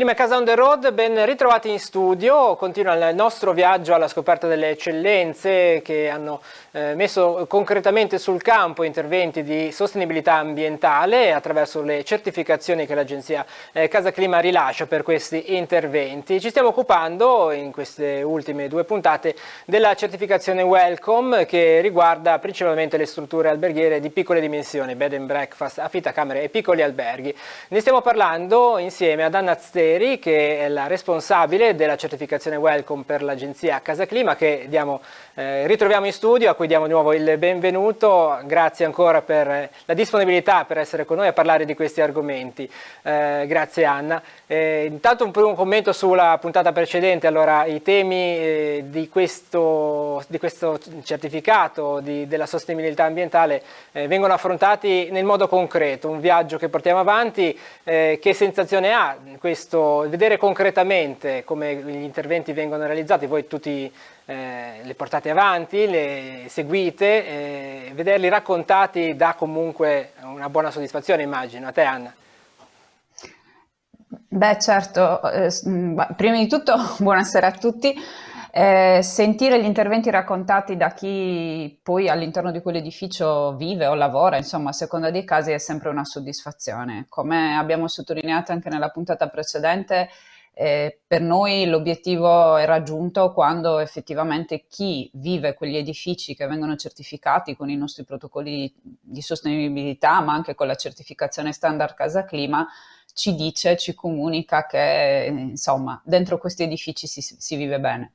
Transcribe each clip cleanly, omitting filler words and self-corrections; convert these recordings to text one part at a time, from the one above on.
Clima e Casa on the road, ben ritrovati in studio. Continua il nostro viaggio alla scoperta delle eccellenze che hanno messo concretamente sul campo interventi di sostenibilità ambientale attraverso le certificazioni che l'agenzia Casa Clima rilascia per questi interventi. Ci stiamo occupando in queste ultime due puntate della certificazione Welcome, che riguarda principalmente le strutture alberghiere di piccole dimensioni, bed and breakfast, affittacamere e piccoli alberghi. Ne stiamo parlando insieme ad Anna Zeri, che è la responsabile della certificazione Welcome per l'agenzia Casa Clima, che ritroviamo in studio, a cui diamo di nuovo il benvenuto. Grazie ancora per la disponibilità per essere con noi a parlare di questi argomenti. Grazie Anna. Intanto un primo commento sulla puntata precedente. Allora, i temi di questo certificato della sostenibilità ambientale vengono affrontati nel modo concreto, un viaggio che portiamo avanti. Che sensazione ha questo, vedere concretamente come gli interventi vengono realizzati? Voi tutti le portate avanti, le seguite, vederli raccontati dà comunque una buona soddisfazione, immagino. A te Anna. Beh, certo, prima di tutto buonasera a tutti. Sentire gli interventi raccontati da chi poi all'interno di quell'edificio vive o lavora, insomma, a seconda dei casi, è sempre una soddisfazione. Come abbiamo sottolineato anche nella puntata precedente, per noi l'obiettivo è raggiunto quando effettivamente chi vive quegli edifici che vengono certificati con i nostri protocolli di sostenibilità, ma anche con la certificazione standard Casa Clima, ci dice, ci comunica che insomma dentro questi edifici si vive bene.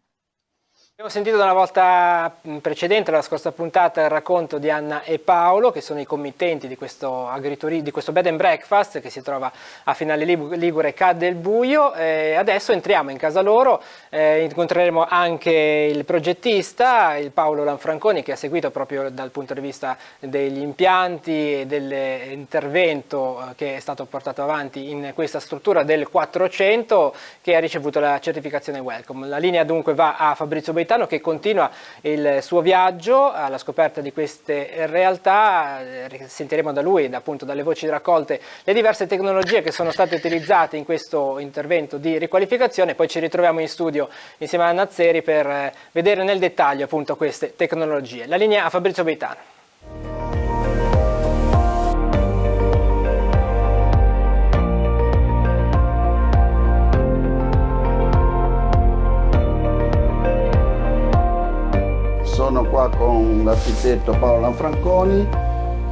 Abbiamo sentito dalla volta precedente, la scorsa puntata, il racconto di Anna e Paolo, che sono i committenti di questo bed and breakfast che si trova a Finale Ligure Ca' del Buio. Adesso entriamo in casa loro, incontreremo anche il progettista, il Paolo Lanfranconi, che ha seguito proprio dal punto di vista degli impianti e dell'intervento che è stato portato avanti in questa struttura del 400, che ha ricevuto la certificazione Welcome. La linea dunque va a Fabrizio Boitano, che continua il suo viaggio alla scoperta di queste realtà. Sentiremo da lui, appunto dalle voci raccolte, le diverse tecnologie che sono state utilizzate in questo intervento di riqualificazione. Poi ci ritroviamo in studio insieme a Anna Zeri per vedere nel dettaglio appunto queste tecnologie. La linea a Fabrizio Boitano. Sono qua con l'architetto Paolo Lanfranconi,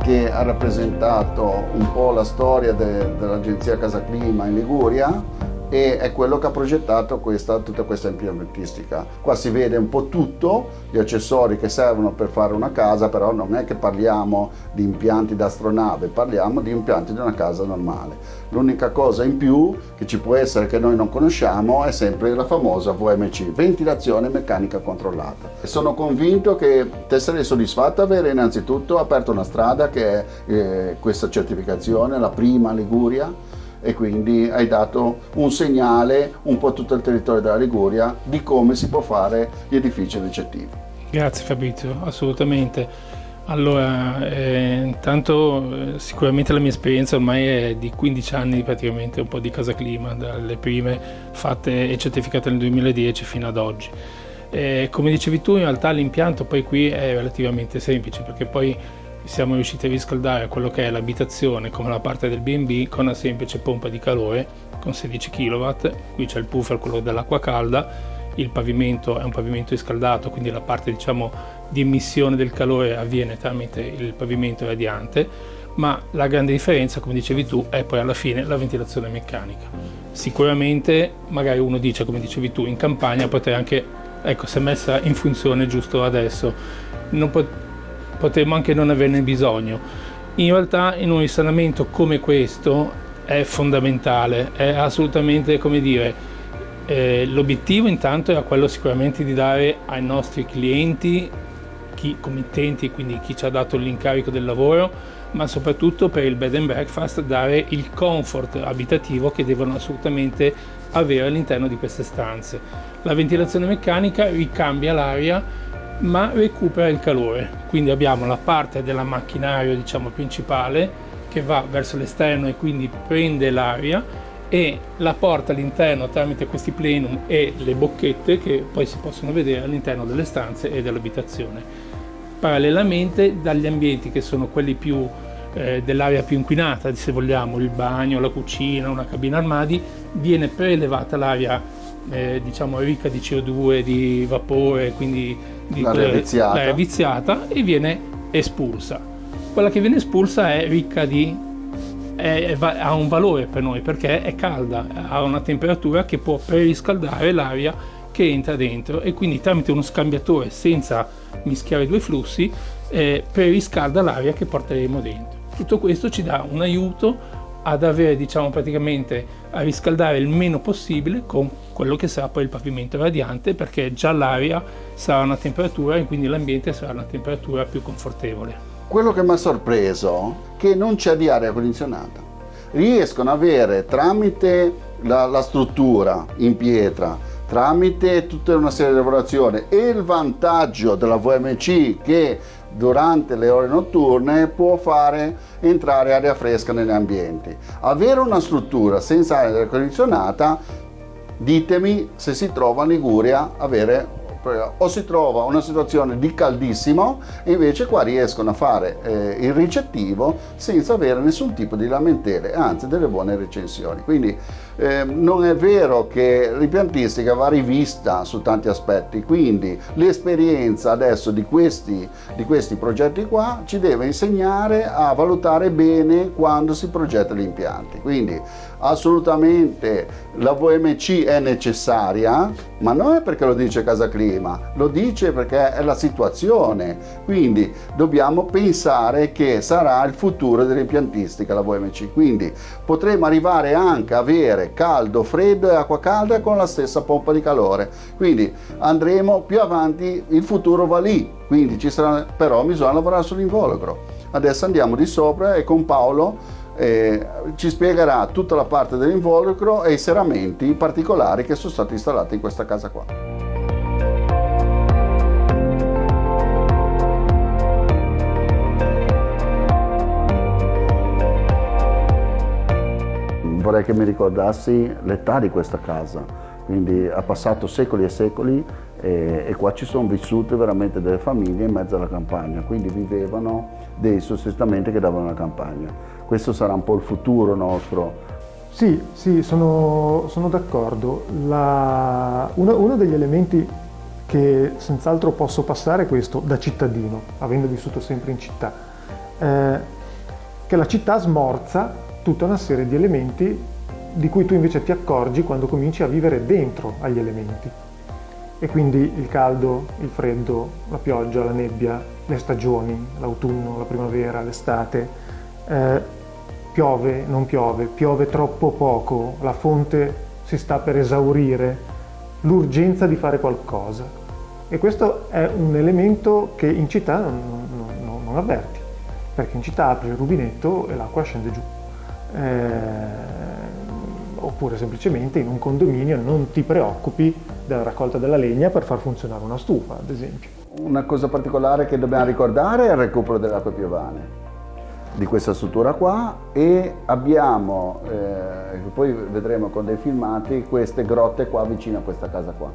che ha rappresentato un po' la storia dell'agenzia Casa Clima in Liguria e è quello che ha progettato tutta questa impiantistica. Qua si vede un po' tutto, gli accessori che servono per fare una casa, però non è che parliamo di impianti d'astronave, parliamo di impianti di una casa normale. L'unica cosa in più che ci può essere, che noi non conosciamo, è sempre la famosa VMC, ventilazione meccanica controllata. Sono convinto che te sarei soddisfatto di avere innanzitutto aperto una strada che è questa certificazione, la prima Liguria, e quindi hai dato un segnale un po' a tutto il territorio della Liguria di come si può fare gli edifici ricettivi. Grazie Fabrizio, assolutamente. Allora, intanto sicuramente la mia esperienza ormai è di 15 anni praticamente, un po' di Casa Clima, dalle prime fatte e certificate nel 2010 fino ad oggi. Come dicevi tu, in realtà l'impianto poi qui è relativamente semplice, perché poi siamo riusciti a riscaldare quello che è l'abitazione come la parte del B&B con una semplice pompa di calore con 16 kW. Qui c'è il puffer, quello dell'acqua calda, il pavimento è un pavimento riscaldato, quindi la parte diciamo di emissione del calore avviene tramite il pavimento radiante, ma la grande differenza, come dicevi tu, è poi alla fine la ventilazione meccanica. Sicuramente magari uno dice, come dicevi tu, in campagna potrei anche, ecco, se messa in funzione giusto adesso, potremmo anche non averne bisogno. In realtà in un risanamento come questo è fondamentale, è assolutamente, come dire, l'obiettivo intanto era quello sicuramente di dare ai nostri clienti, chi committenti, quindi chi ci ha dato l'incarico del lavoro, ma soprattutto per il bed and breakfast dare il comfort abitativo che devono assolutamente avere all'interno di queste stanze. La ventilazione meccanica ricambia l'aria ma recupera il calore, quindi abbiamo la parte della macchinario diciamo principale che va verso l'esterno e quindi prende l'aria e la porta all'interno tramite questi plenum e le bocchette che poi si possono vedere all'interno delle stanze e dell'abitazione. Parallelamente dagli ambienti che sono quelli più dell'area più inquinata, se vogliamo, il bagno, la cucina, una cabina armadi, viene prelevata l'area diciamo ricca di CO2, di vapore, quindi di l'aria viziata, e viene espulsa. Quella che viene espulsa è ricca di ha un valore per noi perché è calda, ha una temperatura che può preriscaldare l'aria che entra dentro, e quindi tramite uno scambiatore senza mischiare due flussi preriscalda l'aria che porteremo dentro. Tutto questo ci dà un aiuto ad avere, diciamo, praticamente a riscaldare il meno possibile con quello che sarà poi il pavimento radiante, perché già l'aria sarà a una temperatura e quindi l'ambiente sarà a una temperatura più confortevole. Quello che mi ha sorpreso è che non c'è di aria condizionata. Riescono ad avere tramite la struttura in pietra, tramite tutta una serie di lavorazioni e il vantaggio della VMC che durante le ore notturne può fare entrare aria fresca negli ambienti. Avere una struttura senza aria condizionata, ditemi se si trova in Liguria o si trova una situazione di caldissimo, e invece qua riescono a fare il ricettivo senza avere nessun tipo di lamentele, anzi delle buone recensioni. Quindi non è vero che l'impiantistica va rivista su tanti aspetti, quindi l'esperienza adesso di questi progetti qua ci deve insegnare a valutare bene quando si progetta gli impianti. Quindi assolutamente la VMC è necessaria, ma non è perché lo dice Casaclima, lo dice perché è la situazione. Quindi dobbiamo pensare che sarà il futuro dell'impiantistica la VMC, quindi potremo arrivare anche a avere caldo, freddo e acqua calda con la stessa pompa di calore. Quindi andremo più avanti, il futuro va lì, quindi ci sarà, però bisogna lavorare sull'involucro. Adesso andiamo di sopra e con Paolo ci spiegherà tutta la parte dell'involucro e i serramenti particolari che sono stati installati in questa casa qua. Vorrei che mi ricordassi l'età di questa casa, quindi ha passato secoli e secoli e qua ci sono vissute veramente delle famiglie in mezzo alla campagna, quindi vivevano dei sostentamenti che davano la campagna. Questo sarà un po' il futuro nostro. Sì, sono d'accordo. Uno degli elementi che senz'altro posso passare è questo, da cittadino, avendo vissuto sempre in città, che la città smorza tutta una serie di elementi di cui tu invece ti accorgi quando cominci a vivere dentro agli elementi. E quindi il caldo, il freddo, la pioggia, la nebbia, le stagioni, l'autunno, la primavera, l'estate, piove, non piove, piove troppo poco, la fonte si sta per esaurire, l'urgenza di fare qualcosa. E questo è un elemento che in città non avverti, perché in città apri il rubinetto e l'acqua scende giù. Oppure semplicemente in un condominio non ti preoccupi della raccolta della legna per far funzionare una stufa, ad esempio. Una cosa particolare che dobbiamo ricordare è il recupero delle acque piovane di questa struttura qua, e abbiamo, poi vedremo con dei filmati, queste grotte qua vicino a questa casa qua,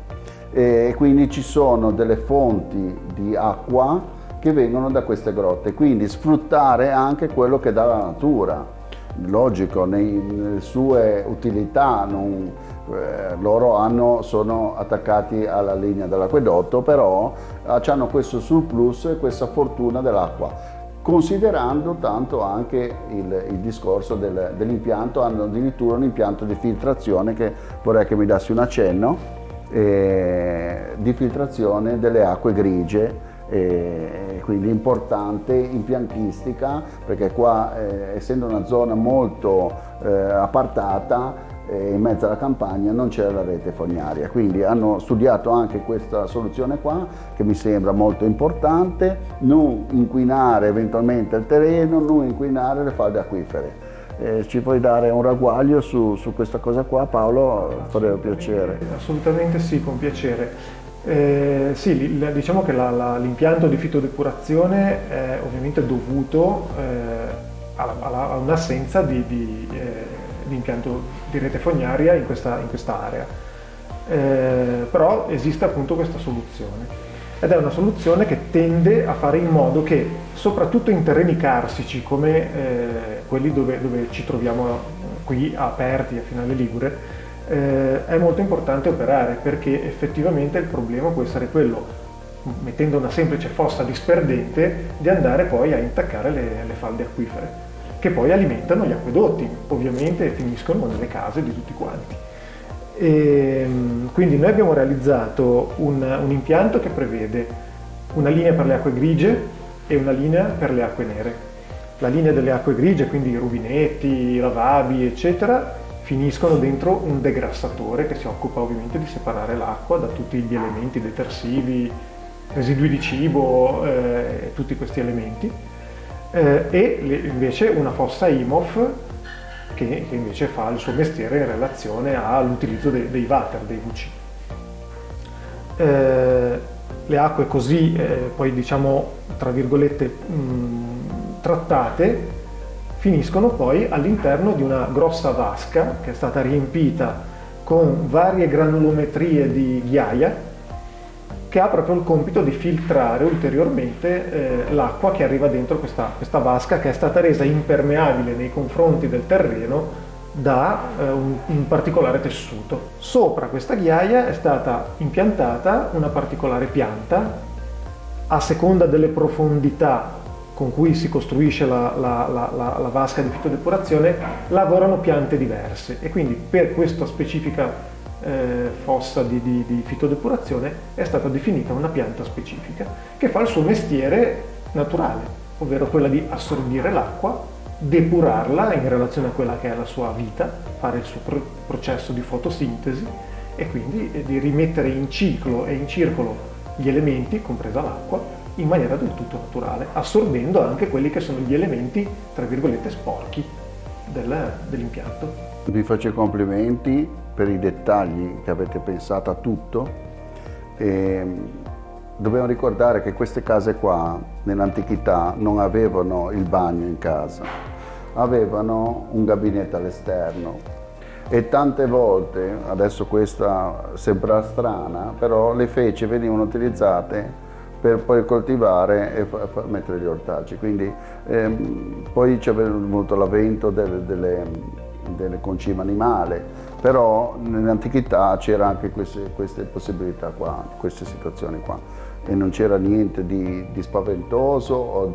e quindi ci sono delle fonti di acqua che vengono da queste grotte, quindi sfruttare anche quello che dà la natura. Logico, nelle sue utilità loro sono attaccati alla linea dell'acquedotto, però hanno questo surplus e questa fortuna dell'acqua, considerando tanto anche il discorso dell'impianto. Hanno addirittura un impianto di filtrazione che vorrei che mi dassi un accenno, di filtrazione delle acque grigie. Quindi importante impiantistica, perché qua essendo una zona molto appartata in mezzo alla campagna non c'era la rete fognaria, quindi hanno studiato anche questa soluzione qua che mi sembra molto importante, non inquinare eventualmente il terreno, non inquinare le falde acquifere. Ci puoi dare un ragguaglio su questa cosa qua, Paolo? Farebbe piacere. Assolutamente sì, con piacere. Sì, diciamo che l'impianto di fitodepurazione è ovviamente dovuto a un'assenza di impianto di rete fognaria in questa area. Però esiste appunto questa soluzione. Ed è una soluzione che tende a fare in modo che, soprattutto in terreni carsici come quelli dove ci troviamo qui aperti a Finale Ligure, è molto importante operare, perché effettivamente il problema può essere quello, mettendo una semplice fossa disperdente, di andare poi a intaccare le falde acquifere, che poi alimentano gli acquedotti, ovviamente finiscono nelle case di tutti quanti. Quindi noi abbiamo realizzato un impianto che prevede una linea per le acque grigie e una linea per le acque nere. La linea delle acque grigie, quindi i rubinetti, i lavabili, eccetera, finiscono dentro un degrassatore che si occupa ovviamente di separare l'acqua da tutti gli elementi detersivi, residui di cibo, tutti questi elementi, e invece una fossa IMOF che invece fa il suo mestiere in relazione all'utilizzo dei water, dei VC. Le acque così, poi diciamo, tra virgolette, trattate, finiscono poi all'interno di una grossa vasca che è stata riempita con varie granulometrie di ghiaia, che ha proprio il compito di filtrare ulteriormente l'acqua che arriva dentro questa vasca, che è stata resa impermeabile nei confronti del terreno da un particolare tessuto. Sopra questa ghiaia è stata impiantata una particolare pianta. A seconda delle profondità con cui si costruisce la vasca di fitodepurazione, lavorano piante diverse, e quindi per questa specifica fossa di fitodepurazione è stata definita una pianta specifica che fa il suo mestiere naturale, ovvero quella di assorbire l'acqua, depurarla in relazione a quella che è la sua vita, fare il suo processo di fotosintesi, e quindi di rimettere in ciclo e in circolo gli elementi, compresa l'acqua, in maniera del tutto naturale, assorbendo anche quelli che sono gli elementi, tra virgolette, sporchi dell'impianto. Vi faccio i complimenti per i dettagli che avete pensato a tutto. Dobbiamo ricordare che queste case qua nell'antichità non avevano il bagno in casa, avevano un gabinetto all'esterno, e tante volte, adesso questa sembra strana, però le feci venivano utilizzate per poi coltivare e mettere gli ortaggi. Quindi poi c'è venuto l'avvento delle concime animali, però nell'antichità c'era anche queste possibilità qua, queste situazioni qua, e non c'era niente di spaventoso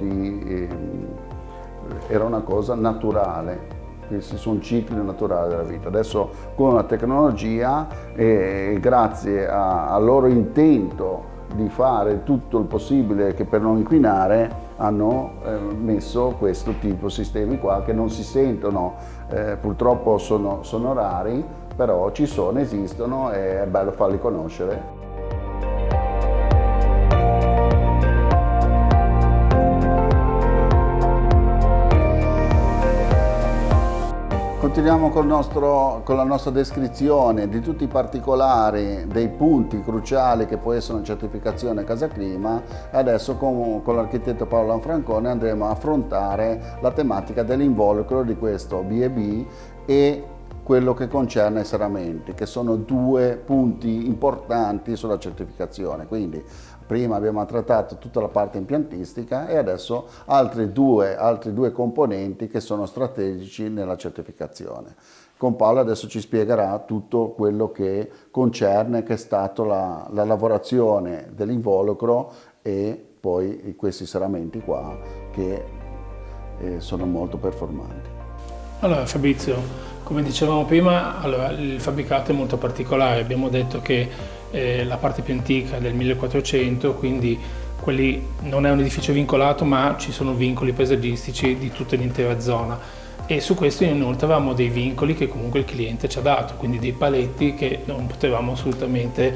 era una cosa naturale. Questi sono cicli naturali della vita. Adesso con la tecnologia e grazie al loro intento di fare tutto il possibile che per non inquinare, hanno messo questo tipo di sistemi qua, che non si sentono, purtroppo sono rari, però ci sono, esistono, e è bello farli conoscere. Continuiamo con la nostra descrizione di tutti i particolari dei punti cruciali che può essere una certificazione Casaclima, e adesso con l'architetto Paolo Lanfrancone andremo a affrontare la tematica dell'involucro di questo B&B e quello che concerne i serramenti, che sono due punti importanti sulla certificazione. Quindi prima abbiamo trattato tutta la parte impiantistica e adesso altri due componenti che sono strategici nella certificazione. Con Paolo adesso ci spiegherà tutto quello che concerne, che è stato la lavorazione dell'involucro e poi questi serramenti qua che sono molto performanti. Allora Fabrizio, come dicevamo prima, il fabbricato è molto particolare. Abbiamo detto che la parte più antica è del 1400, quindi quelli non è un edificio vincolato, ma ci sono vincoli paesaggistici di tutta l'intera zona, e su questo inoltre avevamo dei vincoli che comunque il cliente ci ha dato, quindi dei paletti che non potevamo assolutamente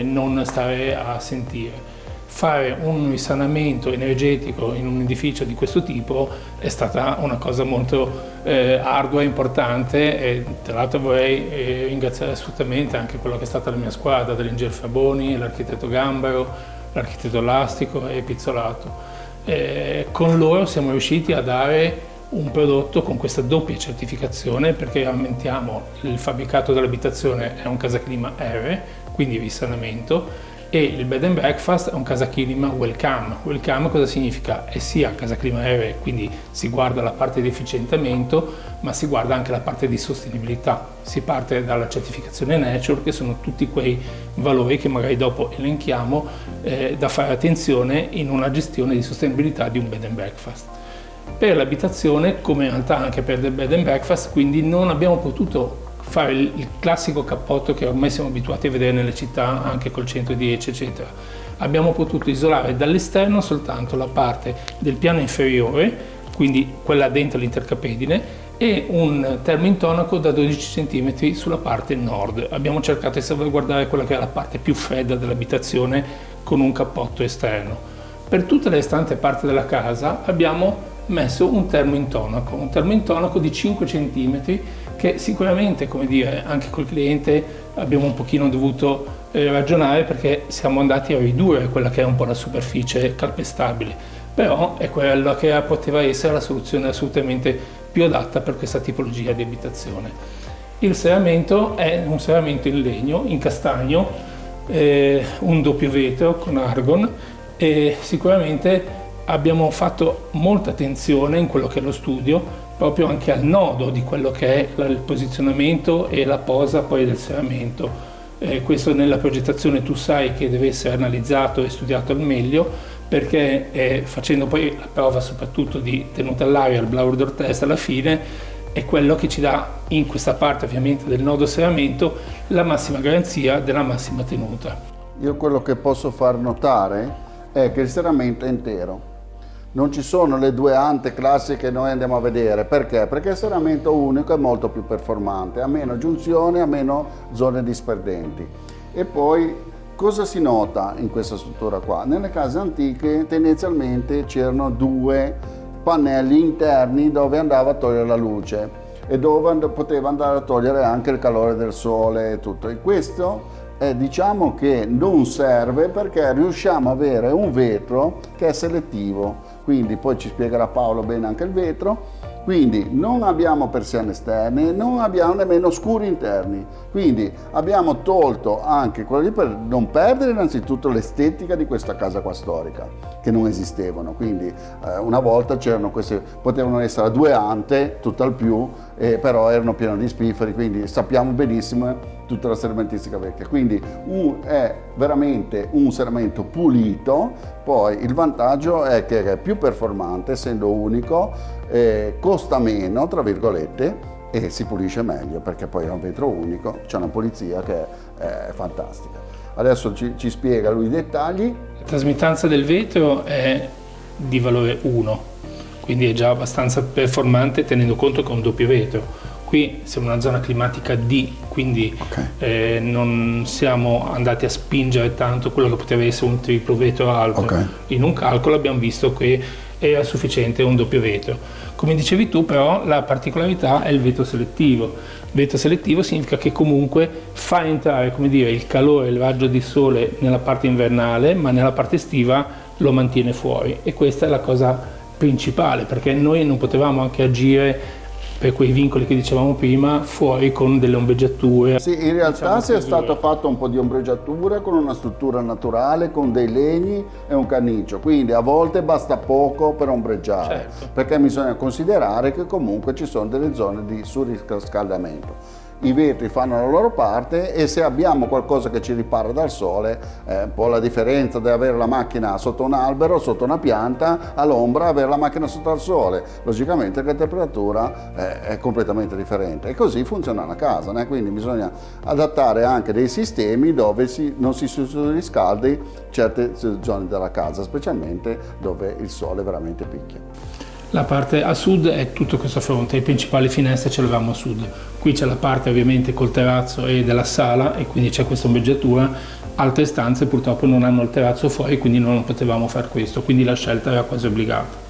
non stare a sentire. Fare un risanamento energetico in un edificio di questo tipo è stata una cosa molto ardua e importante, e tra l'altro vorrei ringraziare assolutamente anche quello che è stata la mia squadra, dell'ingegner Faboni, l'architetto Gambaro, l'architetto Lastico e Pizzolato. Con loro siamo riusciti a dare un prodotto con questa doppia certificazione, perché aumentiamo il fabbricato dell'abitazione è un Casaclima R, quindi risanamento, e il bed and breakfast è un Casaclima Welcome. Welcome cosa significa? È sia Casaclima R, quindi si guarda la parte di efficientamento, ma si guarda anche la parte di sostenibilità. Si parte dalla certificazione Nature, che sono tutti quei valori che magari dopo elenchiamo da fare attenzione in una gestione di sostenibilità di un bed and breakfast. Per l'abitazione, come in realtà anche per il bed and breakfast, quindi non abbiamo potuto fare il classico cappotto che ormai siamo abituati a vedere nelle città, anche col 110 eccetera. Abbiamo potuto isolare dall'esterno soltanto la parte del piano inferiore, quindi quella dentro l'intercapedine, e un termointonaco da 12 cm sulla parte nord. Abbiamo cercato di salvaguardare quella che è la parte più fredda dell'abitazione con un cappotto esterno. Per tutta la restante parte della casa abbiamo messo un termointonaco di 5 cm, che sicuramente, come dire, anche col cliente abbiamo un pochino dovuto ragionare, perché siamo andati a ridurre quella che è un po' la superficie calpestabile, però è quella che poteva essere la soluzione assolutamente più adatta per questa tipologia di abitazione. Il serramento è un serramento in legno, in castagno, un doppio vetro con argon, e sicuramente abbiamo fatto molta attenzione in quello che è lo studio, proprio anche al nodo di quello che è il posizionamento e la posa poi del serramento. Questo nella progettazione tu sai che deve essere analizzato e studiato al meglio, perché facendo poi la prova soprattutto di tenuta all'aria, il blower test alla fine, è quello che ci dà in questa parte ovviamente del nodo serramento la massima garanzia della massima tenuta. Io quello che posso far notare è che il serramento è intero. Non ci sono le due ante classiche che noi andiamo a vedere. Perché? Perché il serramento unico è molto più performante, ha meno giunzioni, ha meno zone disperdenti. E poi cosa si nota in questa struttura qua? Nelle case antiche tendenzialmente c'erano due pannelli interni dove andava a togliere la luce e dove poteva andare a togliere anche il calore del sole e tutto. E questo diciamo che non serve, perché riusciamo ad avere un vetro che è selettivo, quindi poi ci spiegherà Paolo bene anche il vetro. Quindi non abbiamo persiane esterne, non abbiamo nemmeno scuri interni, quindi abbiamo tolto anche quello lì per non perdere innanzitutto l'estetica di questa casa qua storica, che non esistevano. Quindi una volta c'erano queste, potevano essere a due ante, tutt'al più, però erano piene di spifferi, quindi sappiamo benissimo tutta la serramentistica vecchia. Quindi è veramente un serramento pulito. Poi il vantaggio è che è più performante, essendo unico, costa meno, tra virgolette, e si pulisce meglio, perché poi è un vetro unico, c'è una pulizia che è fantastica. Adesso ci spiega lui i dettagli. La trasmittanza del vetro è di valore 1, quindi è già abbastanza performante, tenendo conto che è un doppio vetro. Qui siamo in una zona climatica D, quindi non siamo andati a spingere tanto quello che poteva essere un triplo vetro alto. In un calcolo abbiamo visto che era sufficiente un doppio vetro. Come dicevi tu, però, la particolarità è il vetro selettivo. Il vetro selettivo significa che comunque fa entrare, come dire, il calore e il raggio di sole nella parte invernale, ma nella parte estiva lo mantiene fuori, e questa è la cosa principale, perché noi non potevamo anche agire per quei vincoli che dicevamo prima, fuori con delle ombreggiature. Sì, in realtà si è stato fatto un po' di ombreggiatura con una struttura naturale, con dei legni e un canniccio, quindi a volte basta poco per ombreggiare, perché bisogna considerare che comunque ci sono delle zone di surriscaldamento. I vetri fanno la loro parte, e se abbiamo qualcosa che ci ripara dal sole, un po' la differenza di avere la macchina sotto un albero, sotto una pianta, all'ombra, avere la macchina sotto al sole. Logicamente la temperatura è completamente differente, e così funziona la casa, né? Quindi bisogna adattare anche dei sistemi dove non si surriscaldi certe zone della casa, specialmente dove il sole veramente picchia. La parte a sud è tutto questo fronte, le principali finestre ce le avevamo a sud. Qui c'è la parte ovviamente col terrazzo e della sala, e quindi c'è questa ombreggiatura. Altre stanze purtroppo non hanno il terrazzo fuori, quindi non potevamo fare questo, quindi la scelta era quasi obbligata.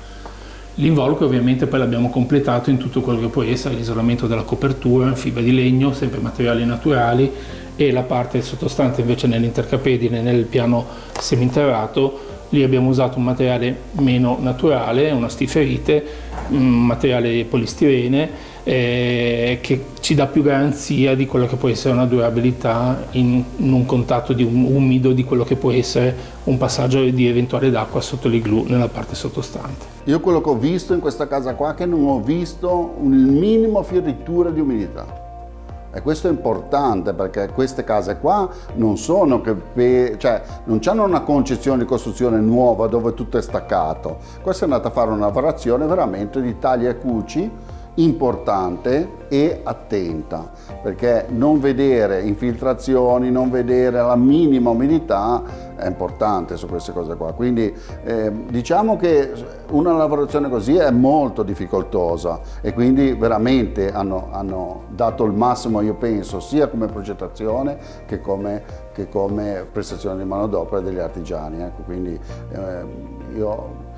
L'involucro ovviamente poi l'abbiamo completato in tutto quello che può essere l'isolamento della copertura, fibra di legno, sempre materiali naturali, e la parte sottostante invece nell'intercapedine, nel piano seminterrato, lì abbiamo usato un materiale meno naturale, una stiferite, un materiale polistirene, che ci dà più garanzia di quello che può essere una durabilità in un contatto di un umido, di quello che può essere un passaggio di eventuale d'acqua sotto l'igloo nella parte sottostante. Io quello che ho visto in questa casa qua è che non ho visto un minimo fioritura di umidità. E questo è importante perché queste case qua non sono non hanno una concezione di costruzione nuova dove tutto è staccato. Questa è andata a fare una lavorazione veramente di taglia e cuci importante e attenta, perché non vedere infiltrazioni, non vedere la minima umidità è importante su queste cose qua. Quindi diciamo che una lavorazione così è molto difficoltosa e quindi veramente hanno dato il massimo, io penso, sia come progettazione che come prestazione di manodopera degli artigiani. Ecco, quindi io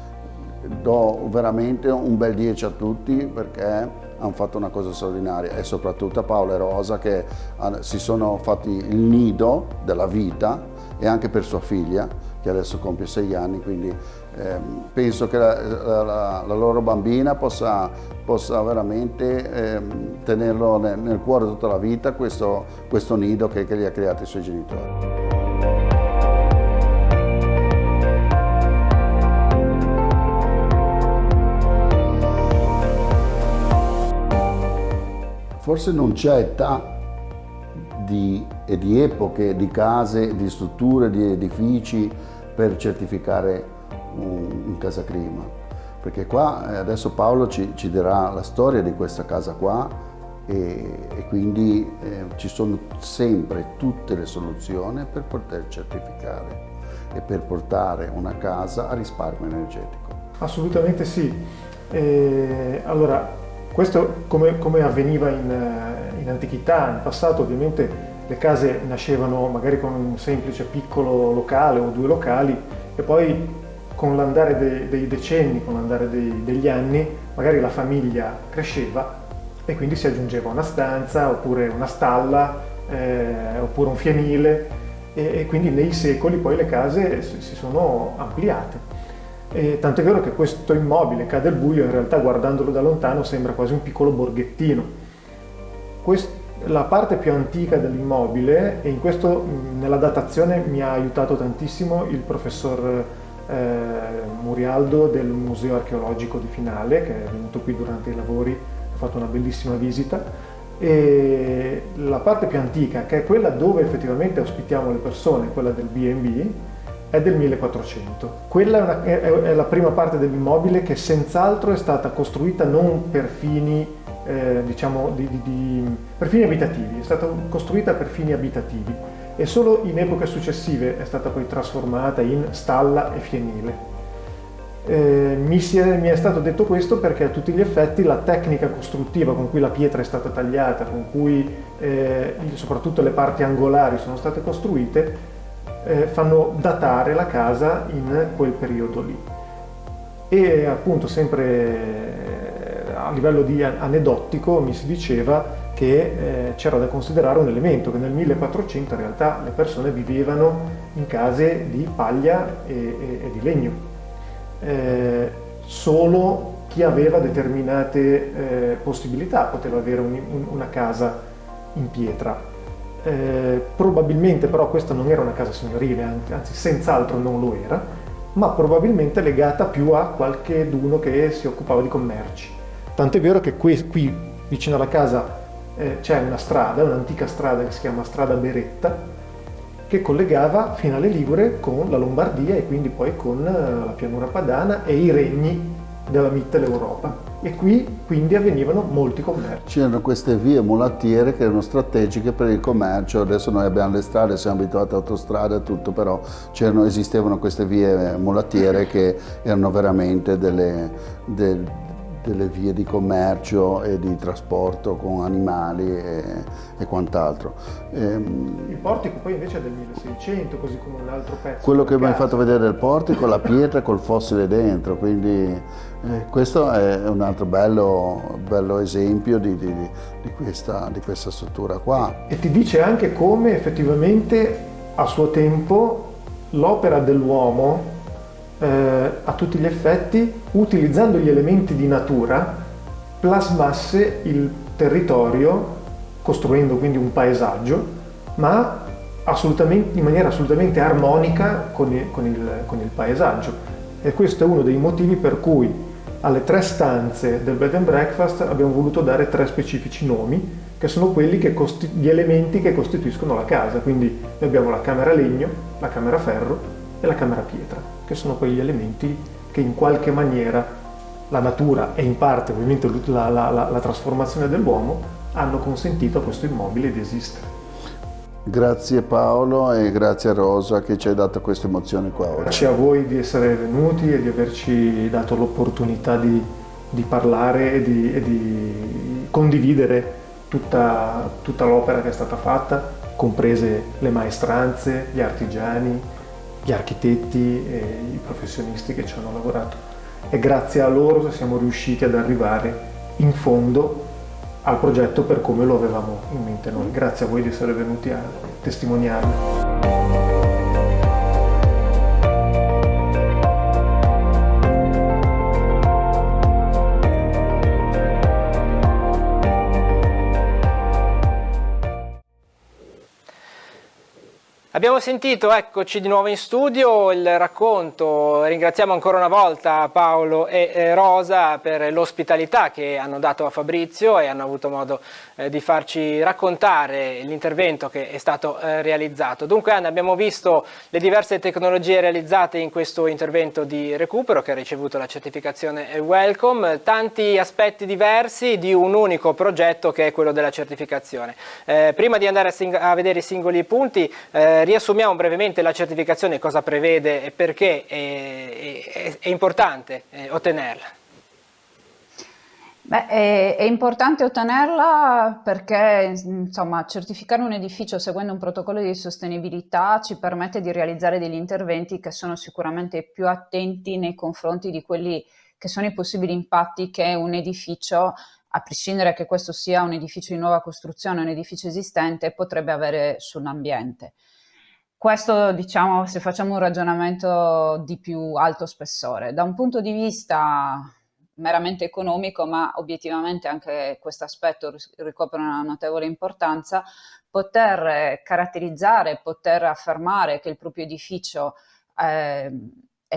do veramente un bel 10 a tutti perché hanno fatto una cosa straordinaria, e soprattutto a Paolo e Rosa che si sono fatti il nido della vita, e anche per sua figlia che adesso compie 6 anni, quindi penso che la loro bambina possa veramente tenerlo nel cuore tutta la vita, questo nido che gli ha creato i suoi genitori. Forse non c'è età di epoche, di case, di strutture, di edifici per certificare un casa clima, perché qua adesso Paolo ci dirà la storia di questa casa qua e quindi ci sono sempre tutte le soluzioni per poter certificare e per portare una casa a risparmio energetico. Assolutamente sì. Allora, questo come avveniva in antichità, in passato ovviamente le case nascevano magari con un semplice piccolo locale o 2 locali e poi con l'andare dei decenni, con l'andare degli anni, magari la famiglia cresceva e quindi si aggiungeva una stanza oppure una stalla oppure un fienile e quindi nei secoli poi le case si sono ampliate. Tant'è vero che questo immobile Ca' del Buio in realtà guardandolo da lontano sembra quasi un piccolo borghettino. La parte più antica dell'immobile, e in questo nella datazione mi ha aiutato tantissimo il professor Murialdo del Museo Archeologico di Finale, che è venuto qui durante i lavori, ha fatto una bellissima visita, e la parte più antica, che è quella dove effettivamente ospitiamo le persone, quella del B&B, è del 1400. Quella è la prima parte dell'immobile che senz'altro è stata costruita non per fini, diciamo, per fini abitativi, è stata costruita per fini abitativi e solo in epoche successive è stata poi trasformata in stalla e fienile. Mi è stato detto questo perché a tutti gli effetti la tecnica costruttiva con cui la pietra è stata tagliata, con cui soprattutto le parti angolari sono state costruite, fanno datare la casa in quel periodo lì. E appunto sempre a livello di aneddotico mi si diceva che c'era da considerare un elemento, che nel 1400 in realtà le persone vivevano in case di paglia e di legno. Solo chi aveva determinate possibilità poteva avere una casa in pietra. Probabilmente però questa non era una casa signorile, anzi senz'altro non lo era, ma probabilmente legata più a qualcheduno che si occupava di commerci. Tant'è vero che qui vicino alla casa c'è una strada, un'antica strada che si chiama Strada Beretta, che collegava Finale Ligure con la Lombardia e quindi poi con la pianura padana e i regni della Mitteleuropa. E qui quindi avvenivano molti commerci. C'erano queste vie mulattiere che erano strategiche per il commercio. Adesso noi abbiamo le strade, siamo abituati a autostrade e tutto, però esistevano queste vie mulattiere che erano veramente delle vie di commercio e di trasporto con animali e quant'altro. Il portico poi invece è del 1600, così come un altro pezzo. Quello che mi hai fatto vedere del portico, la pietra col fossile dentro, quindi questo è un altro bello esempio di questa struttura qua. E ti dice anche come effettivamente a suo tempo l'opera dell'uomo a tutti gli effetti, utilizzando gli elementi di natura, plasmasse il territorio, costruendo quindi un paesaggio, ma in maniera assolutamente armonica con il paesaggio. E questo è uno dei motivi per cui alle 3 stanze del bed and breakfast abbiamo voluto dare 3 specifici nomi, che sono quelli gli elementi che costituiscono la casa. Quindi noi abbiamo la camera legno, la camera ferro e la camera pietra, che sono quegli elementi che in qualche maniera la natura e in parte ovviamente la trasformazione dell'uomo hanno consentito a questo immobile di esistere. Grazie Paolo e grazie a Rosa che ci hai dato questa emozione qua oggi. Grazie a voi di essere venuti e di averci dato l'opportunità di parlare e di condividere tutta l'opera che è stata fatta, comprese le maestranze, gli artigiani, gli architetti e i professionisti che ci hanno lavorato. E grazie a loro siamo riusciti ad arrivare in fondo al progetto per come lo avevamo in mente noi. Grazie a voi di essere venuti a testimoniarlo. Abbiamo sentito, eccoci di nuovo in studio, il racconto. Ringraziamo ancora una volta Paolo e Rosa per l'ospitalità che hanno dato a Fabrizio e hanno avuto modo di farci raccontare l'intervento che è stato realizzato. Dunque Anna, abbiamo visto le diverse tecnologie realizzate in questo intervento di recupero che ha ricevuto la certificazione Welcome, tanti aspetti diversi di un unico progetto che è quello della certificazione. Prima di andare a vedere i singoli punti, riassumiamo brevemente la certificazione, cosa prevede e perché è importante ottenerla. Beh, è importante ottenerla perché, insomma, certificare un edificio seguendo un protocollo di sostenibilità ci permette di realizzare degli interventi che sono sicuramente più attenti nei confronti di quelli che sono i possibili impatti che un edificio, a prescindere che questo sia un edificio di nuova costruzione o un edificio esistente, potrebbe avere sull'ambiente. Questo, diciamo, se facciamo un ragionamento di più alto spessore. Da un punto di vista meramente economico, ma obiettivamente anche questo aspetto ricopre una notevole importanza, poter caratterizzare, poter affermare che il proprio edificio è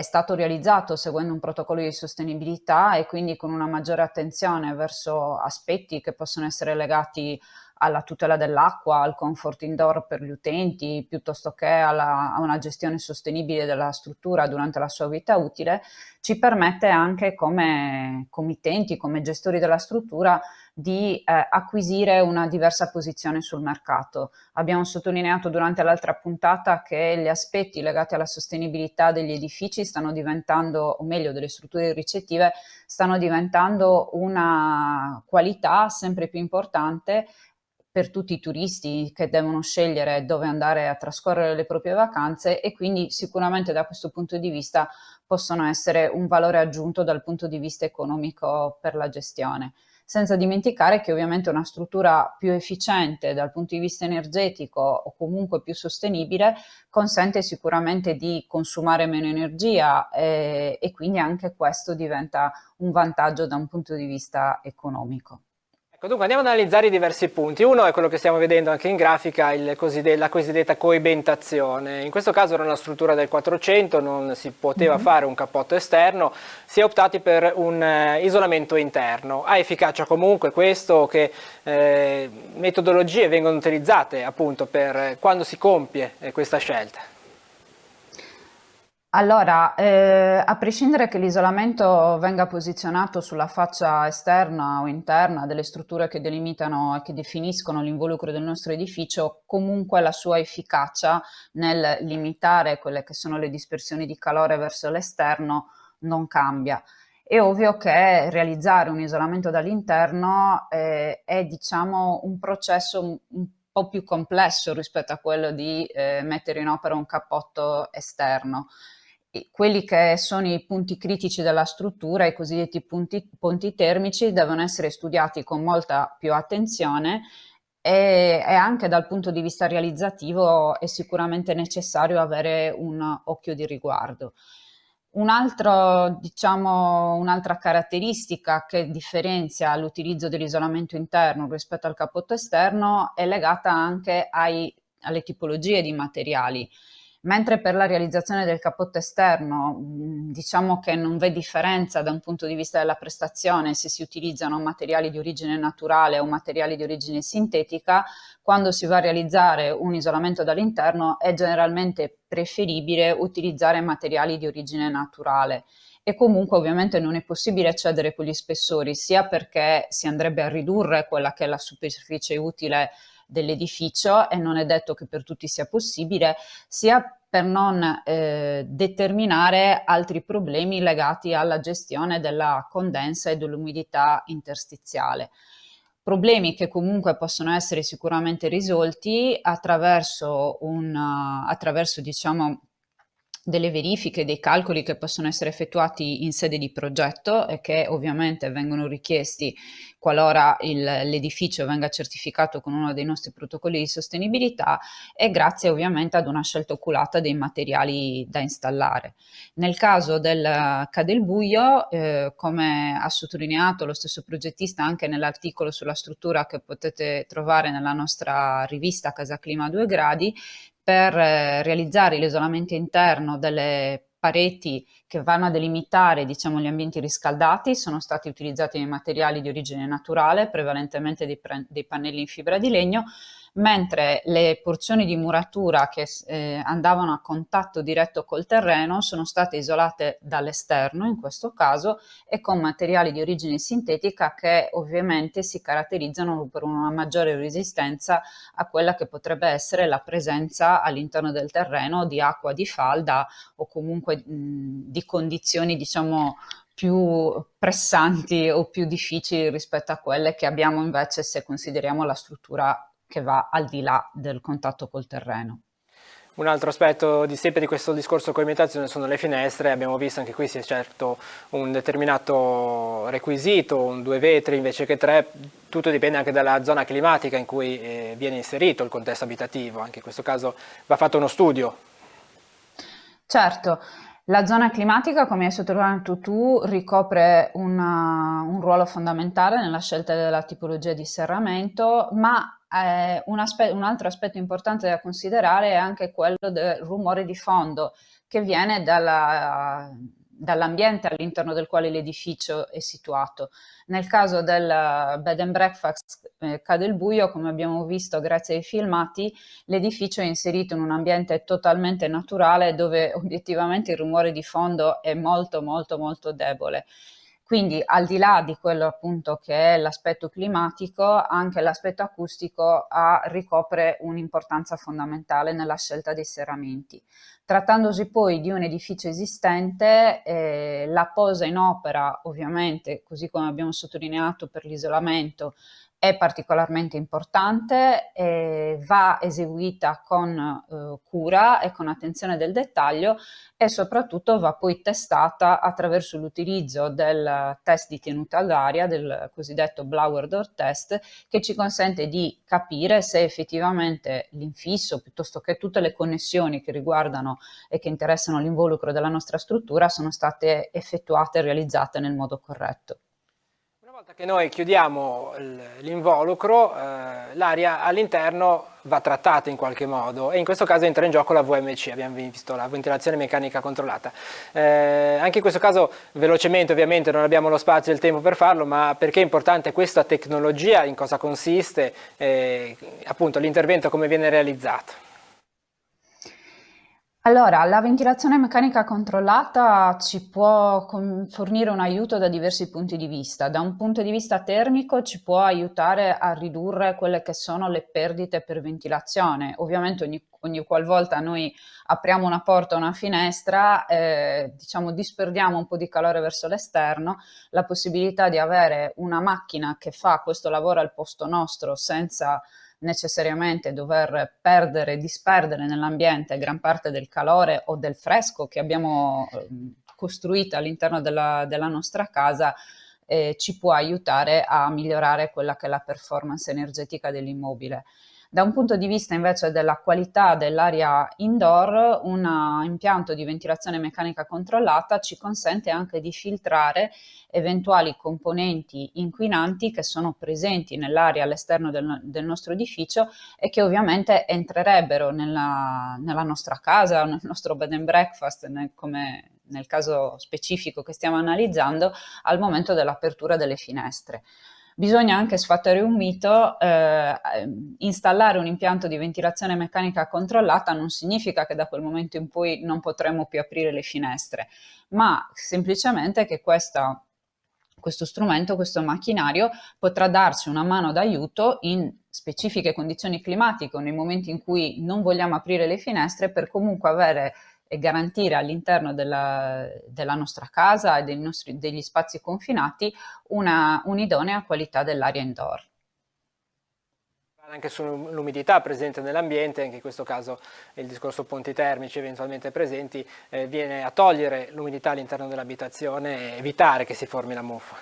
stato realizzato seguendo un protocollo di sostenibilità e quindi con una maggiore attenzione verso aspetti che possono essere legati alla tutela dell'acqua, al comfort indoor per gli utenti, piuttosto che a una gestione sostenibile della struttura durante la sua vita utile, ci permette anche come committenti, come gestori della struttura, di acquisire una diversa posizione sul mercato. Abbiamo sottolineato durante l'altra puntata che gli aspetti legati alla sostenibilità degli edifici stanno diventando, o meglio delle strutture ricettive, stanno diventando una qualità sempre più importante per tutti i turisti che devono scegliere dove andare a trascorrere le proprie vacanze, e quindi sicuramente da questo punto di vista possono essere un valore aggiunto dal punto di vista economico per la gestione. Senza dimenticare che ovviamente una struttura più efficiente dal punto di vista energetico o comunque più sostenibile consente sicuramente di consumare meno energia e quindi anche questo diventa un vantaggio da un punto di vista economico. Dunque andiamo ad analizzare i diversi punti. Uno è quello che stiamo vedendo anche in grafica, la cosiddetta coibentazione. In questo caso era una struttura del 400, non si poteva fare un cappotto esterno, si è optati per un isolamento interno. Ha efficacia comunque questo? Che metodologie vengono utilizzate appunto per quando si compie questa scelta? Allora, a prescindere che l'isolamento venga posizionato sulla faccia esterna o interna delle strutture che delimitano e che definiscono l'involucro del nostro edificio, comunque la sua efficacia nel limitare quelle che sono le dispersioni di calore verso l'esterno non cambia. È ovvio che realizzare un isolamento dall'interno è, diciamo, un processo un po' più complesso rispetto a quello di mettere in opera un cappotto esterno. Quelli che sono i punti critici della struttura, i cosiddetti ponti termici, devono essere studiati con molta più attenzione e anche dal punto di vista realizzativo è sicuramente necessario avere un occhio di riguardo. Un'altra caratteristica che differenzia l'utilizzo dell'isolamento interno rispetto al cappotto esterno è legata anche alle tipologie di materiali. Mentre per la realizzazione del cappotto esterno diciamo che non v'è differenza da un punto di vista della prestazione se si utilizzano materiali di origine naturale o materiali di origine sintetica, quando si va a realizzare un isolamento dall'interno è generalmente preferibile utilizzare materiali di origine naturale. E comunque ovviamente non è possibile cedere quegli spessori, sia perché si andrebbe a ridurre quella che è la superficie utile dell'edificio e non è detto che per tutti sia possibile, sia per non determinare altri problemi legati alla gestione della condensa e dell'umidità interstiziale. Problemi che comunque possono essere sicuramente risolti attraverso diciamo, delle verifiche, dei calcoli che possono essere effettuati in sede di progetto e che ovviamente vengono richiesti qualora l'edificio venga certificato con uno dei nostri protocolli di sostenibilità, e grazie ovviamente ad una scelta oculata dei materiali da installare. Nel caso del Cadelbuio, come ha sottolineato lo stesso progettista anche nell'articolo sulla struttura che potete trovare nella nostra rivista Casa Clima a 2 gradi, per realizzare l'isolamento interno delle pareti che vanno a delimitare, diciamo, gli ambienti riscaldati, sono stati utilizzati dei materiali di origine naturale, prevalentemente dei pannelli in fibra di legno, mentre le porzioni di muratura che andavano a contatto diretto col terreno sono state isolate dall'esterno in questo caso e con materiali di origine sintetica che ovviamente si caratterizzano per una maggiore resistenza a quella che potrebbe essere la presenza all'interno del terreno di acqua di falda o comunque di condizioni, diciamo, più pressanti o più difficili rispetto a quelle che abbiamo invece se consideriamo la struttura che va al di là del contatto col terreno. Un altro aspetto di sempre di questo discorso coimitazione sono le finestre. Abbiamo visto anche qui si è certo un determinato requisito, 2 vetri invece che 3, tutto dipende anche dalla zona climatica in cui viene inserito il contesto abitativo, anche in questo caso va fatto uno studio. Certo, la zona climatica, come hai sottolineato tu, ricopre un ruolo fondamentale nella scelta della tipologia di serramento, ma un altro aspetto importante da considerare è anche quello del rumore di fondo che viene dall'ambiente all'interno del quale l'edificio è situato. Nel caso del bed and breakfast Cadelbuio, come abbiamo visto grazie ai filmati, l'edificio è inserito in un ambiente totalmente naturale dove obiettivamente il rumore di fondo è molto molto molto debole. Quindi al di là di quello appunto che è l'aspetto climatico, anche l'aspetto acustico ricopre un'importanza fondamentale nella scelta dei serramenti. Trattandosi poi di un edificio esistente, la posa in opera ovviamente, così come abbiamo sottolineato per l'isolamento, è particolarmente importante, va eseguita con cura e con attenzione del dettaglio e soprattutto va poi testata attraverso l'utilizzo del test di tenuta all'aria, del cosiddetto blower door test, che ci consente di capire se effettivamente l'infisso piuttosto che tutte le connessioni che riguardano e che interessano l'involucro della nostra struttura sono state effettuate e realizzate nel modo corretto. Una volta che noi chiudiamo l'involucro, l'aria all'interno va trattata in qualche modo e in questo caso entra in gioco la VMC, abbiamo visto la ventilazione meccanica controllata. Anche in questo caso velocemente, ovviamente non abbiamo lo spazio e il tempo per farlo, ma perché è importante questa tecnologia, in cosa consiste, appunto l'intervento come viene realizzato? Allora, la ventilazione meccanica controllata ci può fornire un aiuto da diversi punti di vista. Da un punto di vista termico ci può aiutare a ridurre quelle che sono le perdite per ventilazione. Ovviamente ogni qualvolta noi apriamo una porta o una finestra, diciamo disperdiamo un po' di calore verso l'esterno. La possibilità di avere una macchina che fa questo lavoro al posto nostro senza necessariamente dover disperdere nell'ambiente gran parte del calore o del fresco che abbiamo costruito all'interno della nostra casa, ci può aiutare a migliorare quella che è la performance energetica dell'immobile. Da un punto di vista invece della qualità dell'aria indoor, un impianto di ventilazione meccanica controllata ci consente anche di filtrare eventuali componenti inquinanti che sono presenti nell'aria all'esterno del nostro edificio e che ovviamente entrerebbero nella nostra casa, nel nostro bed and breakfast, come nel caso specifico che stiamo analizzando, al momento dell'apertura delle finestre. Bisogna anche sfatare un mito, installare un impianto di ventilazione meccanica controllata non significa che da quel momento in poi non potremo più aprire le finestre, ma semplicemente che questo strumento, questo macchinario potrà darci una mano d'aiuto in specifiche condizioni climatiche o nei momenti in cui non vogliamo aprire le finestre per comunque avere e garantire all'interno della nostra casa e degli spazi confinati un'idonea qualità dell'aria indoor. Anche sull'umidità presente nell'ambiente, anche in questo caso il discorso ponti termici eventualmente presenti viene a togliere l'umidità all'interno dell'abitazione e evitare che si formi la muffa.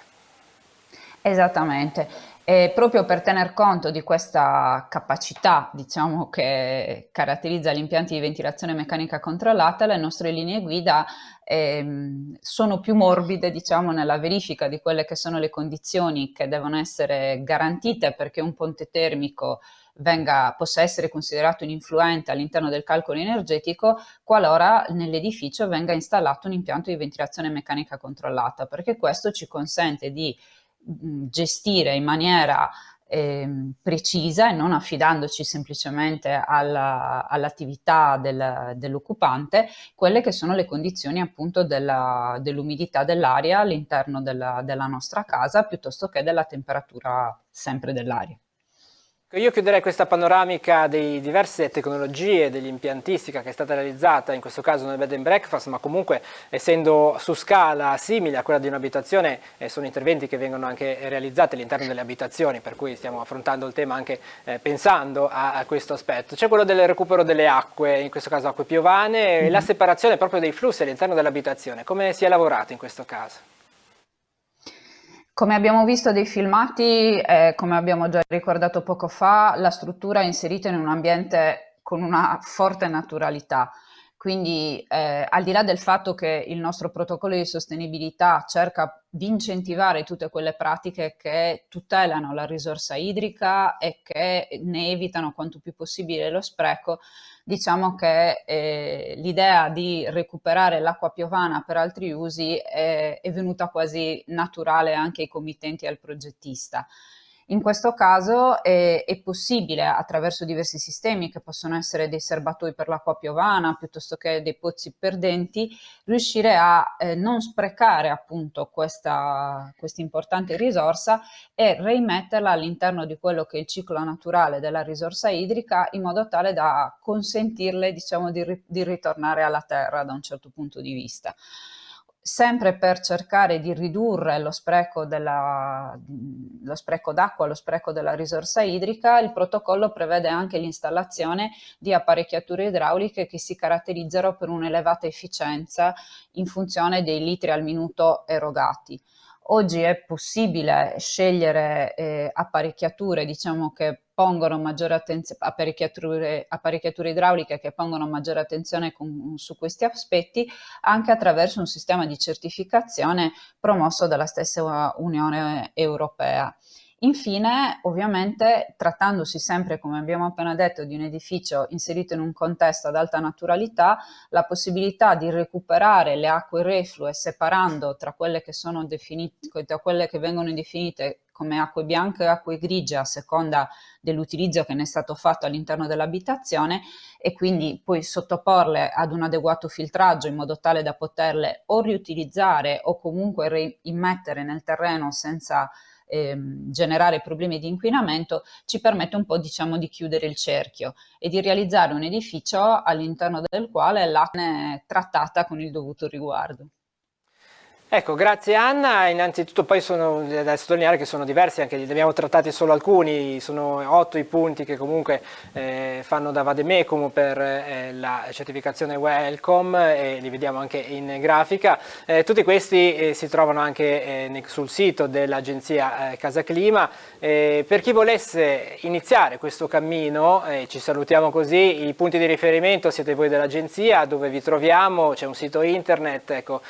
Esattamente, e proprio per tener conto di questa capacità, diciamo, che caratterizza gli impianti di ventilazione meccanica controllata, le nostre linee guida sono più morbide, diciamo, nella verifica di quelle che sono le condizioni che devono essere garantite perché un ponte termico possa essere considerato un influente all'interno del calcolo energetico qualora nell'edificio venga installato un impianto di ventilazione meccanica controllata, perché questo ci consente di gestire in maniera precisa e non affidandoci semplicemente all'attività dell'occupante, quelle che sono le condizioni appunto dell'umidità dell'aria all'interno della nostra casa piuttosto che della temperatura sempre dell'aria. Io chiuderei questa panoramica di diverse tecnologie, dell'impiantistica che è stata realizzata, in questo caso nel bed and breakfast, ma comunque essendo su scala simile a quella di un'abitazione, sono interventi che vengono anche realizzati all'interno delle abitazioni, per cui stiamo affrontando il tema anche pensando a questo aspetto. C'è quello del recupero delle acque, in questo caso acque piovane, e la separazione proprio dei flussi all'interno dell'abitazione. Come si è lavorato in questo caso? Come abbiamo visto dei filmati, come abbiamo già ricordato poco fa, la struttura è inserita in un ambiente con una forte naturalità. Quindi al di là del fatto che il nostro protocollo di sostenibilità cerca di incentivare tutte quelle pratiche che tutelano la risorsa idrica e che ne evitano quanto più possibile lo spreco, diciamo che l'idea di recuperare l'acqua piovana per altri usi è venuta quasi naturale anche ai committenti e al progettista. In questo caso è possibile, attraverso diversi sistemi che possono essere dei serbatoi per l'acqua piovana piuttosto che dei pozzi perdenti, riuscire a non sprecare appunto questa importante risorsa e reimetterla all'interno di quello che è il ciclo naturale della risorsa idrica, in modo tale da consentirle, diciamo, di ritornare alla terra da un certo punto di vista. Sempre per cercare di ridurre lo spreco d'acqua, lo spreco della risorsa idrica, il protocollo prevede anche l'installazione di apparecchiature idrauliche che si caratterizzano per un'elevata efficienza in funzione dei litri al minuto erogati. Oggi è possibile scegliere apparecchiature, diciamo, che pongono maggiore attenzione, apparecchiature idrauliche che pongono maggiore attenzione su questi aspetti, anche attraverso un sistema di certificazione promosso dalla stessa Unione Europea. Infine, ovviamente, trattandosi sempre, come abbiamo appena detto, di un edificio inserito in un contesto ad alta naturalità, la possibilità di recuperare le acque reflue separando tra quelle che sono definite, tra quelle che vengono definite come acque bianche e acque grigie a seconda dell'utilizzo che ne è stato fatto all'interno dell'abitazione, e quindi poi sottoporle ad un adeguato filtraggio in modo tale da poterle o riutilizzare o comunque reimmettere nel terreno senza generare problemi di inquinamento, ci permette un po', diciamo, di chiudere il cerchio e di realizzare un edificio all'interno del quale l'acqua è trattata con il dovuto riguardo. Ecco, grazie Anna. Innanzitutto poi sono da sottolineare che sono diversi, anche li abbiamo trattati solo alcuni, sono 8 i punti che comunque fanno da vademecum per la certificazione Welcome, e li vediamo anche in grafica. Tutti questi si trovano anche sul sito dell'agenzia Casa Clima. Per chi volesse iniziare questo cammino, ci salutiamo così, i punti di riferimento siete voi dell'agenzia, dove vi troviamo, c'è un sito internet, ecco,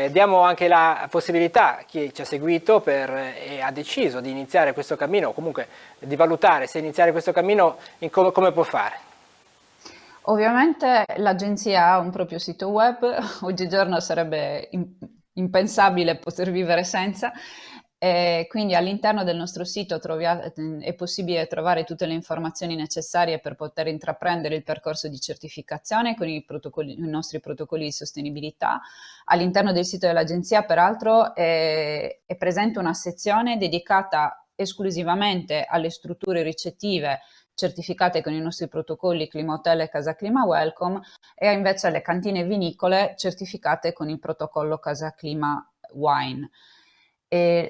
diamo anche la possibilità a chi ci ha seguito e ha deciso di iniziare questo cammino, o comunque di valutare se iniziare questo cammino, come può fare. Ovviamente l'agenzia ha un proprio sito web, oggigiorno sarebbe impensabile poter vivere senza. Quindi all'interno del nostro sito è possibile trovare tutte le informazioni necessarie per poter intraprendere il percorso di certificazione con i nostri protocolli di sostenibilità. All'interno del sito dell'agenzia, peraltro, è presente una sezione dedicata esclusivamente alle strutture ricettive certificate con i nostri protocolli Clima Hotel e Casa Clima Welcome, e invece alle cantine vinicole certificate con il protocollo Casa Clima Wine.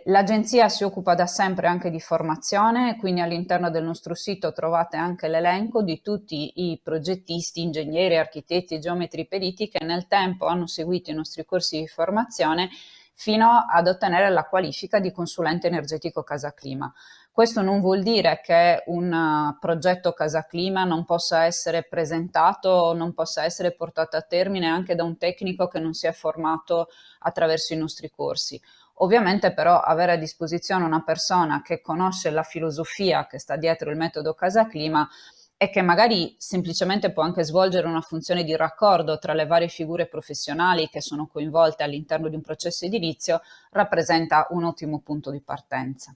L'agenzia si occupa da sempre anche di formazione, quindi all'interno del nostro sito trovate anche l'elenco di tutti i progettisti, ingegneri, architetti e geometri periti che nel tempo hanno seguito i nostri corsi di formazione fino ad ottenere la qualifica di consulente energetico Casa Clima. Questo non vuol dire che un progetto Casa Clima non possa essere presentato, non possa essere portato a termine anche da un tecnico che non si è formato attraverso i nostri corsi. Ovviamente però avere a disposizione una persona che conosce la filosofia che sta dietro il metodo Casa Clima e che magari semplicemente può anche svolgere una funzione di raccordo tra le varie figure professionali che sono coinvolte all'interno di un processo edilizio, rappresenta un ottimo punto di partenza.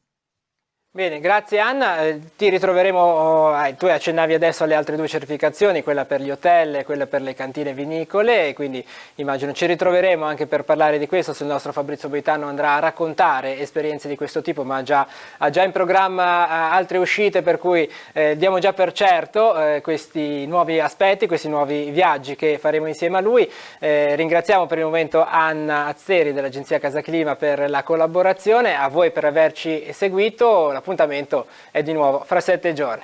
Bene, grazie Anna, ti ritroveremo, tu accennavi adesso alle altre 2 certificazioni, quella per gli hotel e quella per le cantine vinicole, e quindi immagino ci ritroveremo anche per parlare di questo, se il nostro Fabrizio Boitano andrà a raccontare esperienze di questo tipo, ma ha già in programma altre uscite, per cui diamo già per certo questi nuovi aspetti, questi nuovi viaggi che faremo insieme a lui. Ringraziamo per il momento Anna Azzeri dell'agenzia Casa Clima per la collaborazione, a voi per averci seguito. L'appuntamento è di nuovo fra 7 giorni.